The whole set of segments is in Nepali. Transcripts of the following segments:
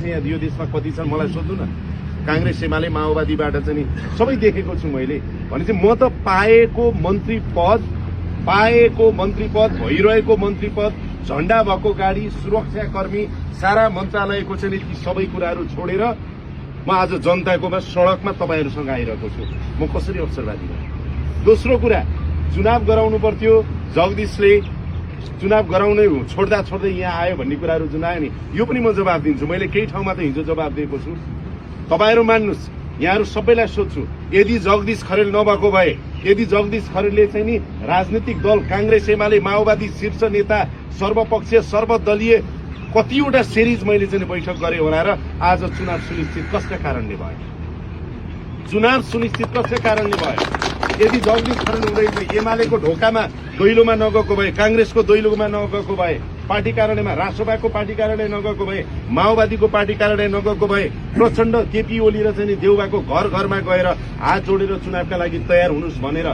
मान्छे यहाँ यो देशमा कति छन् मलाई सोध्नु न। कांग्रेस एमाले माओवादीबाट चाहिँ नि सबै देखेको छु मैले। भनेपछि म त पाएको मन्त्री पद भइरहेको मन्त्री पद, झण्डा भएको गाडी, सुरक्षाकर्मी, सारा मन्त्रालयको चाहिँ नि ती सबै कुराहरू छोडेर म आज जनताकोमा सडकमा तपाईहरुसँग आइरहेको छु। म कसरी अवसरवादी भएँ? दोस्रो कुरा, चुनाव गराउनु पर्थ्यो, जगदीशले चुनाव गराउनै छोड्दा यहाँ आयो भन्ने कुराहरू जुन आयो नि, यो पनि म जवाब दिन्छु। मैले केही ठाउँमा त हिजो जवाब दिएको छु। तपाईहरु मान्नुस्, यहाँहरु सबैलाई सोध्छु, यदि जगदीश खरेल नभएको भए, यदि जगदीश खरेलले चाहिँ नि राजनीतिक दल कांग्रेस एमाले माओवादी शीर्ष नेता सर्वपक्षीय सर्वदलीय कतिवटा सिरिज मैले चाहिँ बैठक गरे होला र आज चुनाव सुनिश्चित कसका कारणले भयो? चुनाव सुनिश्चित कसका कारणले भयो? यदि जगदीश खरेल हुँदैन, एमालेको ढोकामा दैलोमा नगएको भए, कांग्रेसको दैलोमा नगएको भए, पार्टी कार्यालयमा राष्ट्रपाको पार्टी कार्यालय नगएको भए, माओवादीको पार्टी कार्यालय नगएको भए, प्रचण्ड केपी ओली र चाहिँ देउबाको घर घरमा गएर हात जोडेर चुनावका लागि तयार हुनुस् भनेर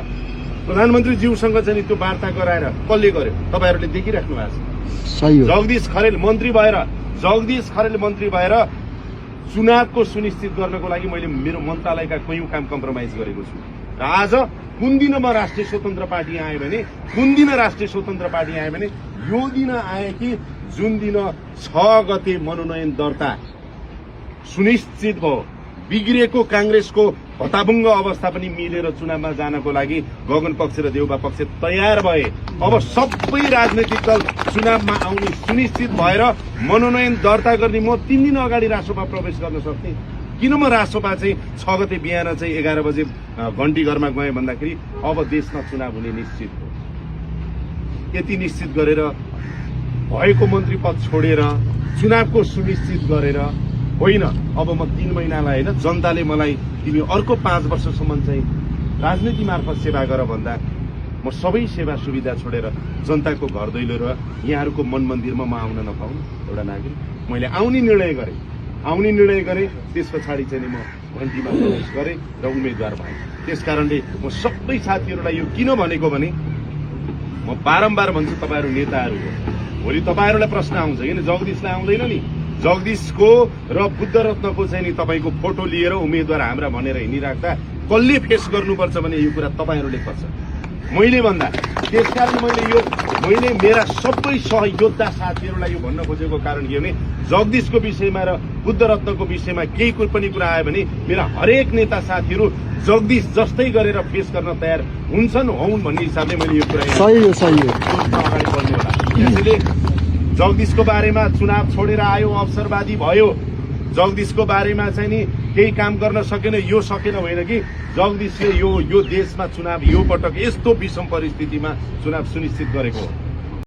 प्रधानमन्त्री ज्यूसँग चाहिँ त्यो वार्ता गराएर कसले गर्यो? तपाईहरुले देखिराख्नु भएको छ। जगदीश खरेल मन्त्री भएर चुनावको सुनिश्चित गर्नको लागि मैले मेरो मन्त्रालयका कयौं काम कम्प्रोमाइज गरेको छु। र आज कुन दिन म राष्ट्रिय स्वतन्त्र पार्टी आए भने, यो दिन आए कि जुन दिन 6 गते मनोनयन दर्ता सुनिश्चित भयो, बिग्रेको कांग्रेसको हताभुङ्ग अवस्था पनि मिलेर चुनावमा जानको लागि गगन पक्ष र देउबा पक्ष तयार भए। अब सबै राजनैतिक दल चुनावमा आउने सुनिश्चित भएर मनोनयन दर्ता गर्ने म 3 दिन अगाडि रासोपा प्रवेश गर्न सक्थेँ। किन म रासोपा चाहिँ 6 गते बिहान चाहिँ 11 बजे घण्टी घरमा गएँ भन्दाखेरि अब देशमा चुनाव हुने निश्चित हो। यति निश्चित गरेर भएको मन्त्री पद छोडेर चुनावको सुनिश्चित गरेर होइन, अब म 3 महिनालाई होइन, जनताले मलाई तिमी अर्को 5 वर्षसम्म चाहिँ राजनीति मार्फत सेवा गर भन्दा म सबै सेवा सुविधा छोडेर जनताको घर दैलो र यहाँहरूको मन मन्दिरमा म आउन नपाउनु एउटा नागरिक। मैले आउने निर्णय गरेँ, त्यस पछाडि चाहिँ म घण्टीमा प्रवेश गरेँ र उम्मेदवार भएँ। त्यसकारणले म सबै साथीहरूलाई यो किन भनेको भने म बारम्बार भन्छु, तपाईहरु नेताहरु हो, भोलि तपाईहरुलाई प्रश्न आउँछ किन जगदीशलाई आउँदैन नि, जगदीशको र बुद्ध रत्नको चाहिँ नि तपाईको फोटो लिएर उम्मेदवार हाम्रा भनेर हिँडिराख्दा कसले फेस गर्नुपर्छ भने यो कुरा तपाईहरुले पर्छ, मैले भन्दा। त्यसकारण मैले मेरा सबै सहयोद्धा साथीहरूलाई यो भन्न खोजेको कारण के भने जगदीशको विषयमा र बुद्ध रत्नको विषयमा केही पनि कुरा आयो भने मेरा हरेक नेता साथीहरू जगदीश जस्तै गरेर फेस गर्न तयार हुन्छन् भन्ने हिसाबले मैले यो कुरा अगाडि बढ्ने होला। त्यसैले जगदीशको बारेमा चुनाव छोडेर आयो, अवसरवादी भयो, जगदीशको बारेमा चाहिँ नि केही काम गर्न सकेन, यो सकेन होइन कि जगदीशले यो देशमा चुनाव यो पटक यस्तो विषम परिस्थितिमा चुनाव सुनिश्चित गरेको हो।